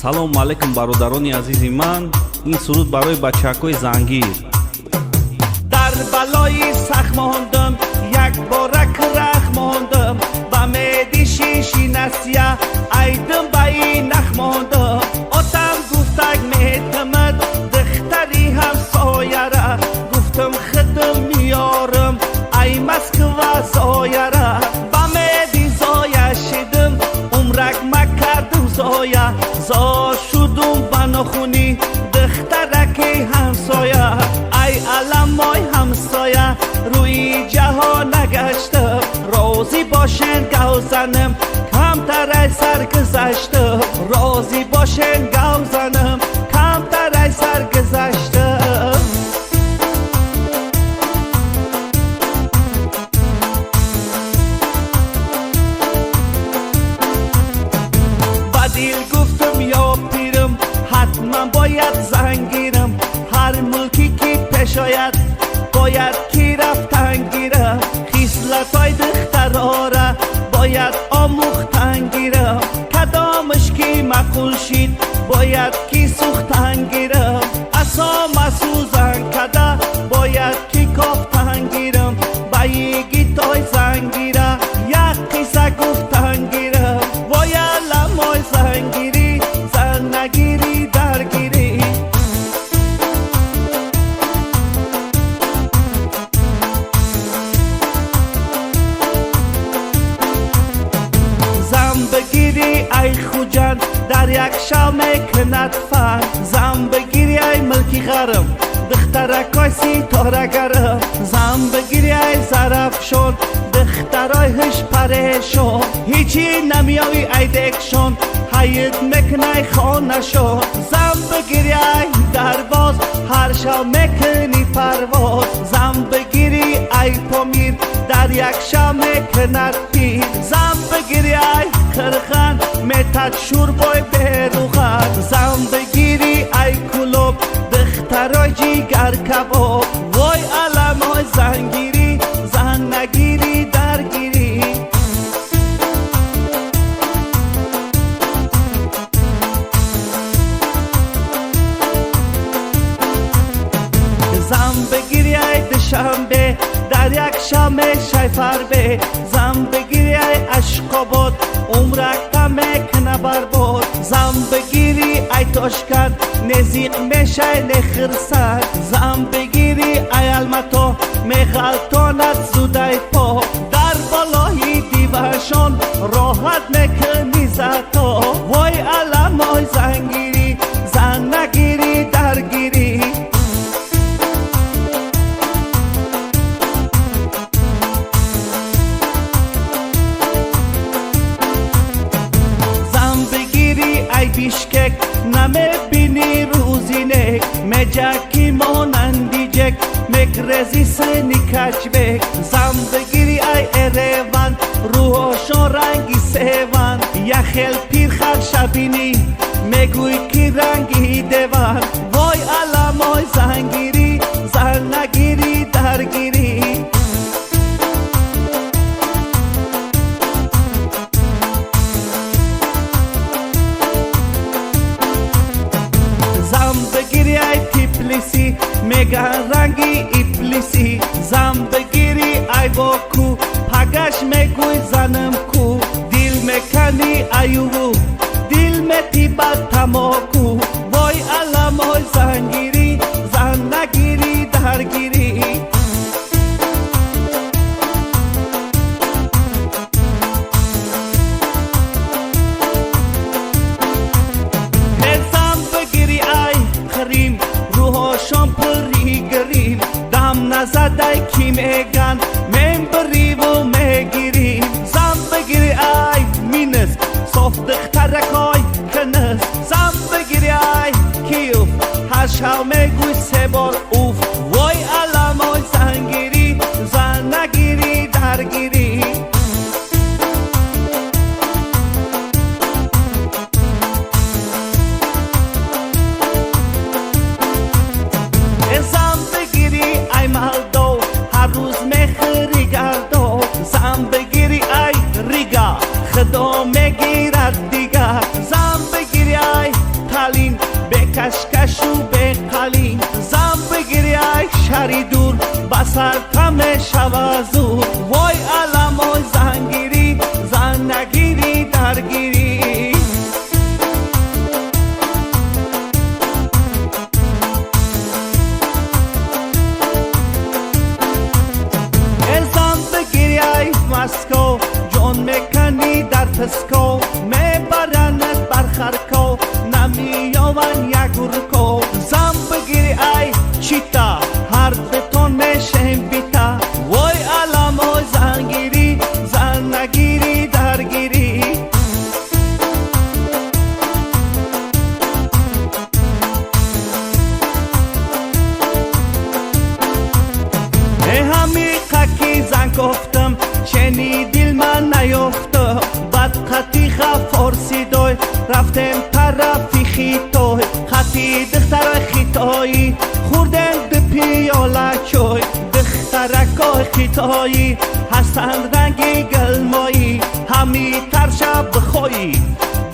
салому алайкум бародарони азизи ман. Ин суруд барои бачакҳои зангир. дар балои сахт мондам, якборак рах мондам, ба меди шиши насия айдам ба ин нах мондам. Отам гуфтак метамад духтари ҳамсояра, гуфтам хидм миёрам ай Москва зояра. ба меди зоя шидам, умрак макардам зоя, зо шудум ба нохуни духтараки ҳамсоя. ай аламой ҳамсоя рӯи ҷаҳон нагаштам, розӣ бошен гавзанам камтарай саргузаштам, розӣ бошен гавзанам камтарай саргузаштам. ба дил гуфтам ё пирам ҳатман бояд зангирам, ҳар мулки ки пеш ояд бояд ки рафтан гирам, хислатой духтарора бояд омӯхтан гирам, кадомаш ки маъқул шид бояд ки сӯхтан гирам, асома сӯзан када бояд ки кофтан гирам, ба йигитой зангира як қисса гуфтан гирам. воя ламой зангирӣ зан нагирӣ даргирӣ. зам бигирӣ ай хуҷанд дар як шав мекунад фан, зам бигирӣ ай милки ғарм духтаракой ситорагарм, зам бигирӣ ай зарафшон духтарой ҳуш парешон, ҳичӣ намиёвӣ ай декшон ҳайит мекунай хонашон. зам бигирӣ ай дарбоз ҳар шав мекунӣ парвоз, зам бигирӣ ай помир дар як шав мекунад пир, зам бигирӣ ай қирған метад шӯрбой беруған, зам бигирӣ ай кулоб духтарой ҷигар кабоб. вой аламой зангирӣ зан нагирӣ даргирӣ. зам бигирӣ ай душанбе дар як шав мешай фарбе, зам бигирӣ ай ашқобод умракта мекуна барбод, зам бигирӣ ай тошканд незиқ мешай нехирсан, зам бигирӣ ай алмато меғалтонад зудай по, дар болои дивашон роҳат мекунӣ зато. вой аламой зангирӣ зан нагирӣ даргирӣ. ай бишкек намебини рӯзинек, меҷаки монанди ҷек мекрези сини качбек, зам бигирӣ ай ереван рӯҳошон ранги севан, яхел пирхар шабинӣ мегӯй ки ранги деван. вой аламой зангирӣ зан нагирӣ даргирӣ. зам бигирӣ ай тифлиси меган ранги ифлиси, зам бигирӣ ай боку пагаш мегӯй занам ку, дил мекани аюву дил метибад тамоку. вой аламой зангирӣ зан нагирӣ даргирӣ. рӯҳошон пурри гирим дам назадай ки меган мен бириву мегирим, зам бигирӣ ай минис соф духтаракой кинис, зам бигирӣ ай киюф ҳар шав мегӯй се бор уф. вой аламой зангирӣ зан нагирӣ даргирӣ. зам бигирӣ ай малдо ҳар рӯз мехӯри гардо, зам бигирӣ ай рига худо мегирад дига, зам бигирӣ ай کشکشو به قلیم زن بگیری ای شری دور بسر کم شوه زور وای علمای زنگیری زن نگیری درگیری زن بگیری ای مسکو جون میکنی در پسکو میبرند بر خرکو نمیاون یک گرکو زن بگیری ای چیتا هر بتون میشیم بیتا وای علمای زنگیری زن نگیری درگیری همی قکی زن گفتم چنی دل من نیفتم بد خطی خفارسی دوی رفتم طرفی خیتای خطی دختر خیتایی خوردن ده پیاله چوی دخترکای خیتایی هستند رنگی گلمایی همی ترشا بخوایی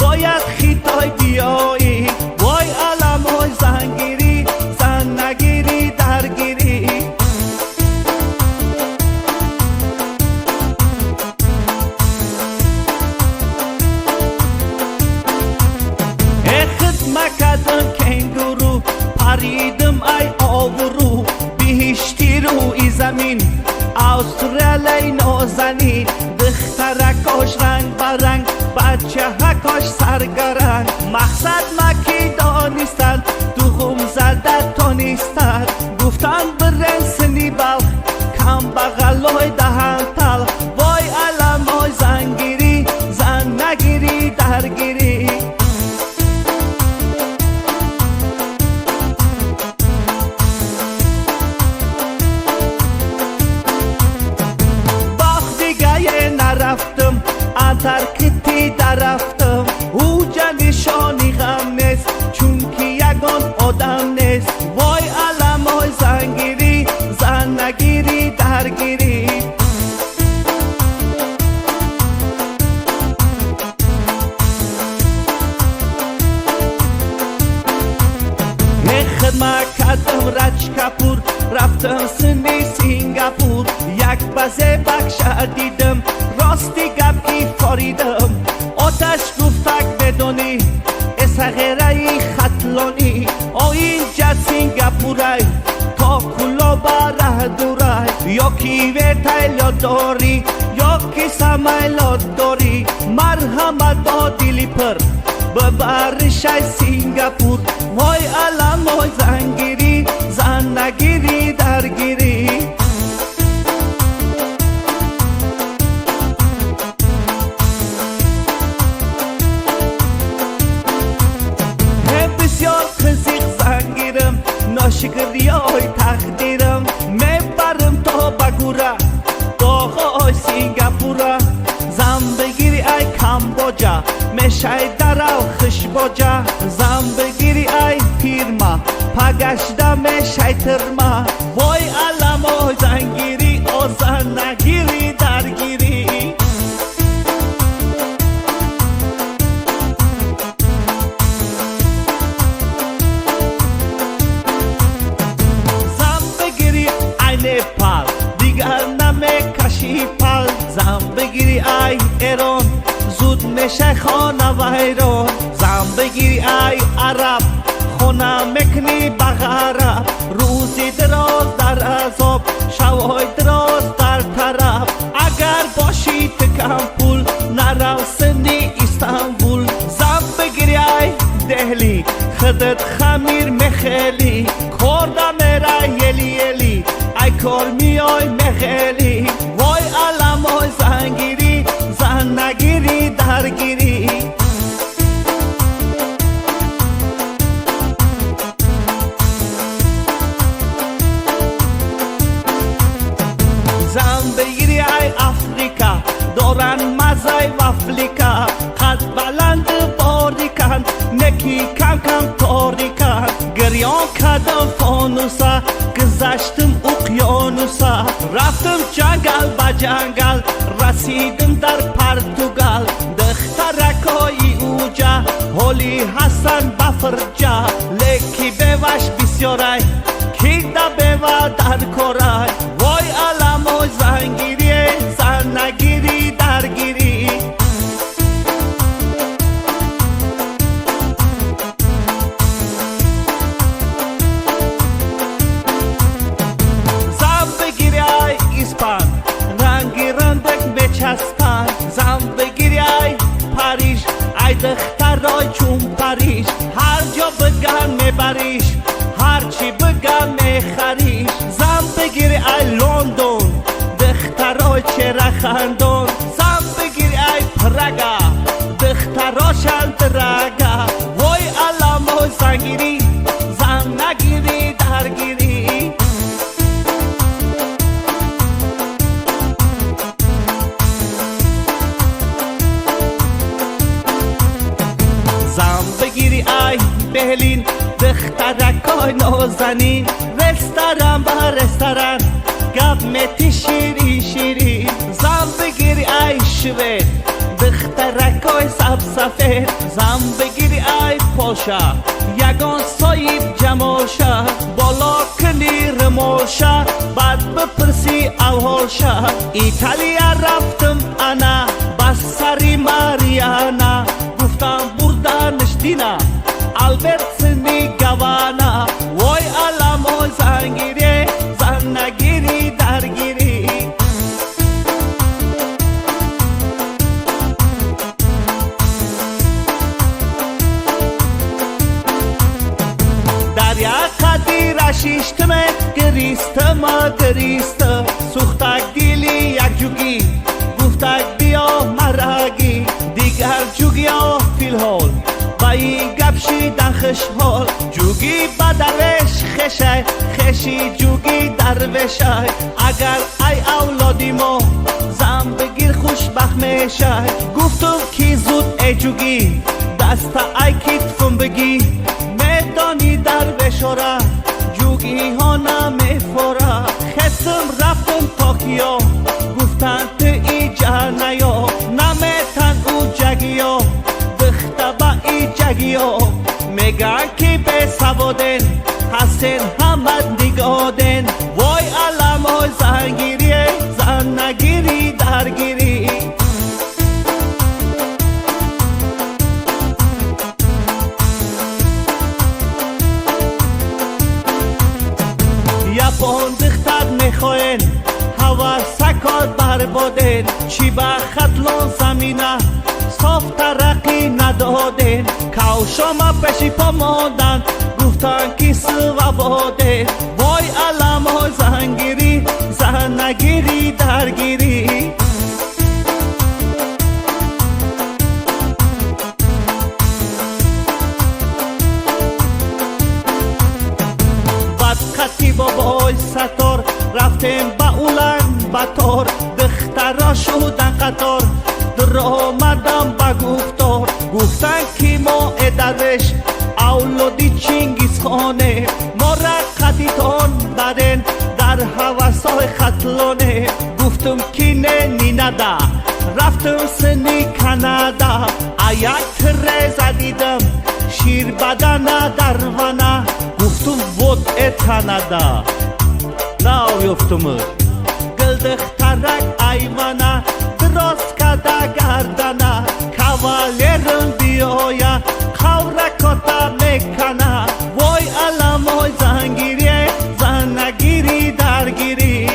باید خیتای بیایی وای علمای زنگیری زن نگیری درگیری مکدم کنگورو پریدم ای آورو بهشتی روی زمین استرالی نازنین دخترکاش رنگ برنگ بچه هکاش سرگرنگ مقصد مکی دانستن دوغم زده تانستن گفتن برن سنی بلخ کم بغلای دهن تلخ وای علمای زنگیری زن نگیری درگیری نرفتم انترکتی درفتم او جنشانی غم نیست چون که یگان آدم نیست وای علمای زنگیری زن نگیری درگیری خدمت کردم رج کپور رفتم سنی سینگاپور یک بزه بخش دیدم راستی گپی فاریدم آتش گفتک بدونی اسغیره خطلانی اینجا سینگاپوره تا کلا بره دوره یا کی ویتایل داری یا کی سمیل داری مرحمت دادیلی پر ببرشای سینگاپور وای علمای زنگیری زن نگیری درگیری بسیار خزیق زنگیرم ناشکری های تقدیرم میبرم تا بگوره داغای سینگاپوره زن بگیری ای کمبوجا میشه در او خشباجا زن بگیری ای پیرما پگشته میشه ترما وای علمای زنگیری او زن نگیری درگیری زن بگیری ای نیپال دیگر نمیکشی پل زن بگیری ای ایران زود میشه خانه و ایران زن بگیری ای عرب خونه میکنی بغرب روزی دراز در عذاب شبهای دراز در طرف اگر باشی تکم پول نرو سندی استانبول زن بگیری ای دهلی خدت خمیر مخیلی کردم میره یلی یلی ای کار میای مخیلی وای علمای زنگیری زن نگیری درگیری زن بگیری ای افریقا دارن مزای وفلیکا قد بلند باریکن نکی کم کم تاریکن گریان کدم فانوسا گذشتم اقیانوسا رفتم جنگل با جنگل رسیدم در پرتوگال دخترکای اوجا هولی حسن بفرجا لکی بوش بسیارای کی دا بوا در کورای وای علم و زنگیری زن نگیری درگیری زن بگیری ای اسپان رنگی رندک بچسپن زن بگیری ای پاریش ای دخترای چون پاریش هر جا بگن میبریش هرچی بگن میخریش زن بگیری ای لندن دخترای چرا خندون زن بگیری ای پرگا دختراشن درگا وای علم و زنگیری زن نگیری درگیری زن بگیری ای بهلین دخترکای نازنین رستوران با رستوران گپ متی شیری شیری زن بگیری ای شوید دخترکای سبسفید زن بگیری ای پاشا یگان سایب جماشا بالا کنی رماشا بعد بپرسی اوهاشا ایتالیا رفتم انا بس سری ماریانا گفتم بردنش دینا البرت سنی گوانا وای علم و زنگیری زن نگیری درگیری دریا قدی رشیشتمه گریستم گریستم سوختک دیلی یک جوگی گفتک بیا مرگی دیگر جوگی ها فیلهول بایی گبشی دخش هول جوگی با دروش خشه خشی جوگی دروشه اگر ای اولادی ما زن بگیر خوشبخت میشه گفتم کی زود ای جوگی دست ای کتفم بگی میدانی دروشورا جوگی ها نمیفورا خسم رفتم تاکیو گفتن تو ایجا نیا نمیتن او جگیو دختبا ای جگیو میگن که به سوادن حسن همد نگادن وای علم های زنگیری زن نگیری درگیری یپان دختر میخواین هوا سکار بربادین چی با خطلان زمینه صاف ترقی ندادین کوشما پشی پا ماندن گفتن کی سواباده وای علم های زنگیری زن نگیری درگیری بعد خطی بابای ستار رفتیم با اولن بطار دخترا شدن قطار در آمدم با گفتار گفتن که ما ادرش اولادی چنگیز خانه ما را قدیتان برین در حوثای خطلانه گفتم که نه نینده رفتم سنی کانادا یک تره دیدم شیر بدن درونه گفتم بود اتنده ناو یفتم گل دخترک ایوانه دراز کده گردنه کوالیرم بیایا خورکاتا میکنه وای علم های زنگیری زن نگیری درگیری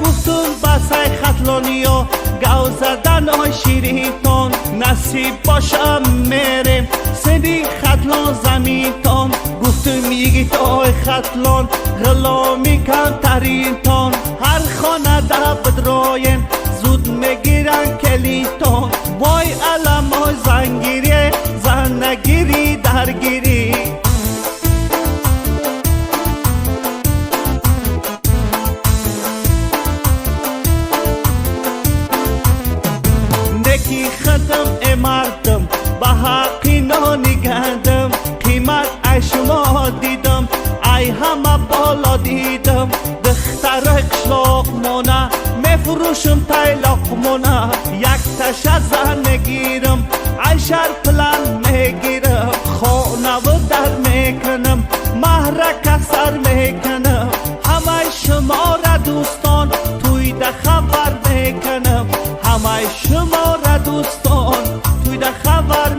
گفتم بسای خطلانیو گو زدن های شیریتون نصیب باشم میرم سنی خطلان زمینتون گفتم یکی تای خطلان غلامی کن ترینتون هر خانه در بدراین زود میگیرن کلیتون وای علم های زنگیری زن نگیری درگیری نکی خدم امردم با حقی نگندم قیمت ای شما دیدم ای همه بالا دیدم برای قشلاقمونه میفروشم تایلاقمونه یک تش از زن میگیرم عیشر پلان میگیرم خانه و در میکنم محرک سر میکنم همه شما را دوستان توی ده خبر میکنم همه شما را دوستان توی ده خبر